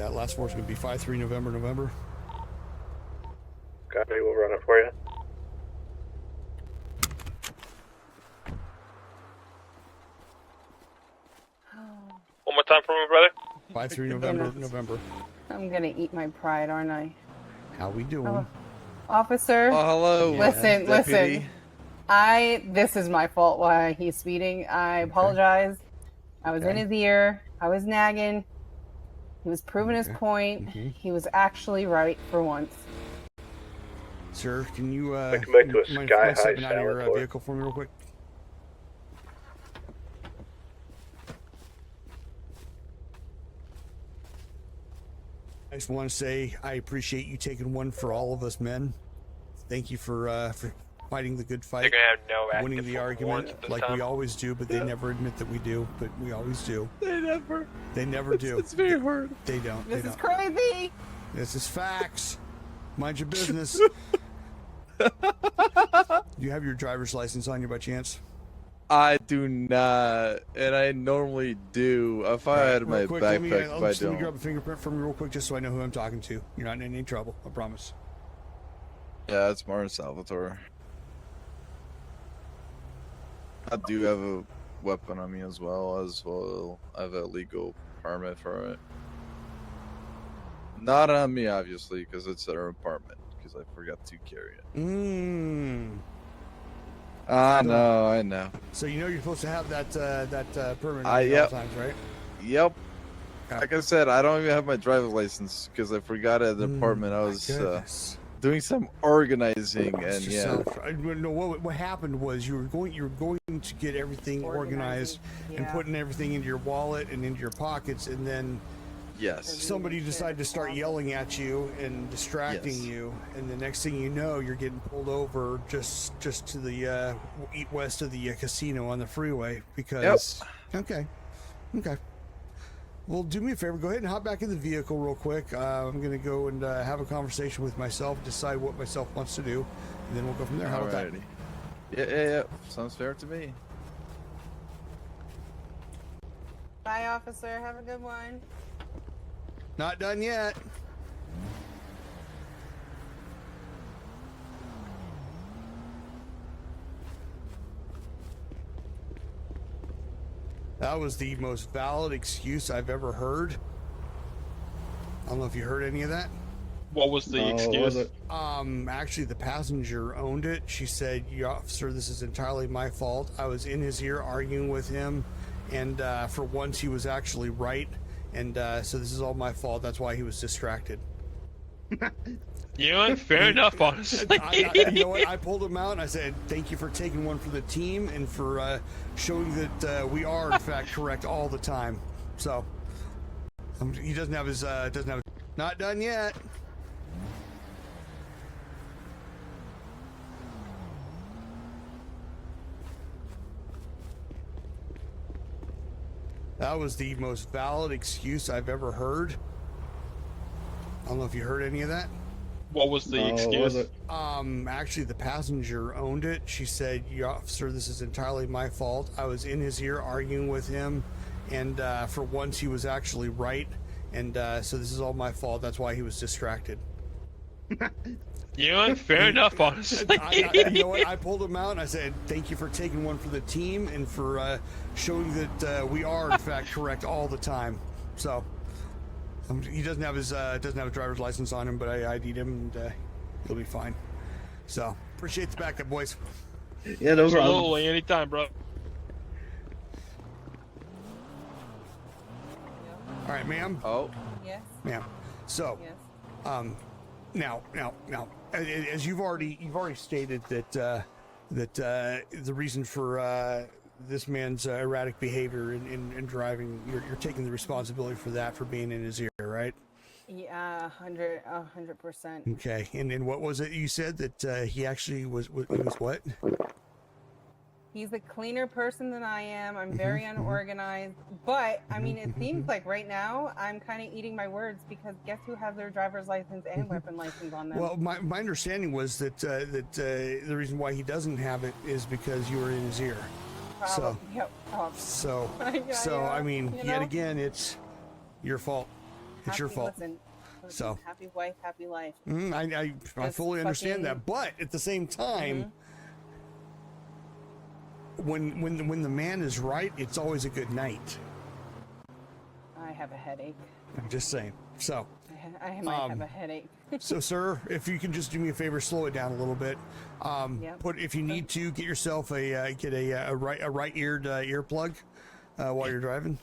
that. Last four is going to be 5-3 November. Copy, we'll run it for you. One more time for me, brother. 5-3 November. I'm gonna eat my pride, aren't I? How we doing? Oh, officer. Oh, hello. Listen, Deputy. listen. This is my fault why he's speeding. I apologize. I was in his ear. I was nagging. He was proving his point. He was actually right for once. Sir, can you Back to a sky-high stepping out of your Salvatore. vehicle for me real quick? I just want to say I appreciate you taking one for all of us men. Thank you for fighting the good fight, They're gonna have no active winning the warrants argument at this like time. we always do, but they never admit that we do, but we always do. They never. They never do. It's very hard. They don't. This they is don't. crazy. This is facts. Mind your business. Do you have your driver's license on you by chance? I do not, and I normally do. If I had my Real quick, let me backpack, if I grab don't. a fingerprint from you real quick just so I know who I'm talking to. You're not in any trouble, I promise. Yeah, it's Martin Salvatore. I do have a weapon on me as well. I have a legal permit for it. Not on me, obviously, because it's at our apartment. Because I forgot to carry it. I know. So you know you're supposed to have that permit Yep. at all times, right? Yep. Okay. Like I said, I don't even have my driver's license because I forgot it at the apartment. I was Goodness. doing some organizing, and Just yeah. no, what happened was you were going to get everything organized and Yeah. putting everything into your wallet and into your pockets, and then Yes. somebody decided to start yelling at you and distracting Yes. you, and the next thing you know, you're getting pulled over just to the west of the casino on the freeway because. Okay. Well, do me a favor. Go ahead and hop back in the vehicle real quick. I'm gonna go and have a conversation with myself, decide what myself wants to do, and then we'll go from there. How about that? Alrighty. Yeah. Sounds fair to me. Bye, officer. Have a good one. Not done yet. That was the most valid excuse I've ever heard. I don't know if you heard any of that. What was the excuse? Actually, the passenger owned it. She said, "Yeah, officer, this is entirely my fault. I was in his ear arguing with him, and for once he was actually right, and so this is all my fault. That's why he was distracted." You know what? Fair enough, honestly. You know what? I pulled him out and I said, "Thank you for taking one for the team and for showing that we are in fact correct all the time." So he doesn't have his not done yet. That was the most valid excuse I've ever heard. I don't know if you heard any of that. What was the excuse? Actually, the passenger owned it. She said, "Yeah, officer, this is entirely my fault. I was in his ear arguing with him, and for once he was actually right, and so this is all my fault. That's why he was distracted." You know what? Fair enough, honestly. You know what? I pulled him out and I said, "Thank you for taking one for the team and for showing that we are in fact correct all the time." So he doesn't have his a driver's license on him, but I ID'd him and he'll be fine. So appreciate the backup, boys. Yeah, no problem. Absolutely, anytime, bro. All right, ma'am. Oh. Yes. Ma'am. So. Yes. Now, as you've already stated that the reason for this man's erratic behavior in driving, you're taking the responsibility for that for being in his ear, right? Yeah, 100%. Okay, and what was it you said that he actually was what? He's a cleaner person than I am. I'm very unorganized. But, I mean, it seems like right now I'm kind of eating my words because guess who has their driver's license and weapon license on them? Well, my understanding was that the reason why he doesn't have it is because you were in his ear. Probably. Yep. So, Yeah, I mean, you yet know? again, it's your fault. It's your fault. Listen, So. happy wife, happy life. I Just fully understand that, fucking- but at the same time, when the man is right, it's always a good night. I have a headache. I'm just saying. So, I might have a headache. so sir, if you can just do me a favor, slow it down a little bit. Yep. Put if you need to get yourself a right eared earplug while you're driving.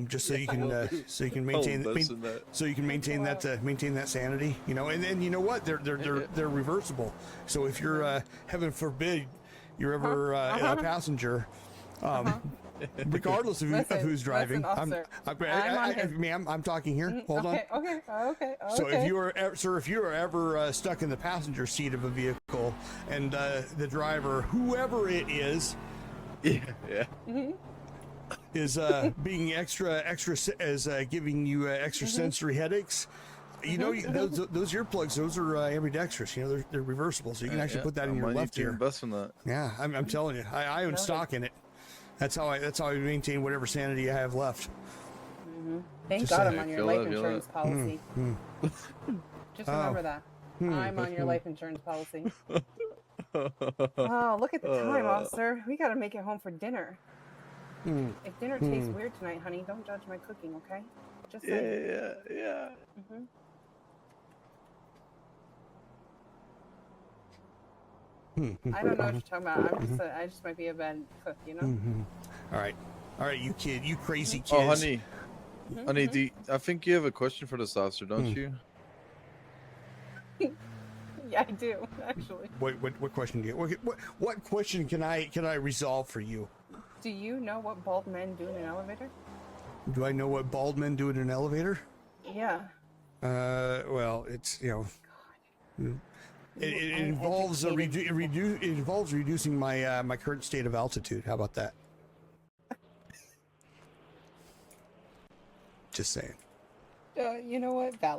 Just so you can maintain listen to that. so you can maintain that sanity, you know. And then you know what, they're reversible. So if you're heaven forbid you're ever a passenger, regardless of who's driving, listen, officer. ma'am, I'm talking here. Hold on. Okay. So if you are, sir, if you are ever stuck in the passenger seat of a vehicle and the driver, whoever it is, Yeah. is being extra as giving you extra sensory headaches, you know, those earplugs, those are ambidextrous. You know, they're reversible, so you can actually put that in your left ear. Invest in that. Yeah, I'm telling you, I own stock in it. That's how I maintain whatever sanity I have left. Thank Just God saying. I'm on your Feel life it, feel insurance it. policy. Just remember that. I'm on your life insurance policy. Oh, look at the time, officer. We gotta make it home for dinner. If dinner tastes weird tonight, honey, don't judge my cooking, okay? Just saying. Yeah. I don't know what you're talking about. I just might be a bad cook, you know? All right, you kid, you crazy kids. Oh, honey, I think you have a question for this officer, don't you? Yeah, I do, actually. What question do you? What question can I resolve for you? Do you know what bald men do in an elevator? Do I know what bald men do in an elevator? Yeah. Well, it's, you know, it involves it involves reducing my my current state of altitude. How about that? Just saying. You know what? Valid.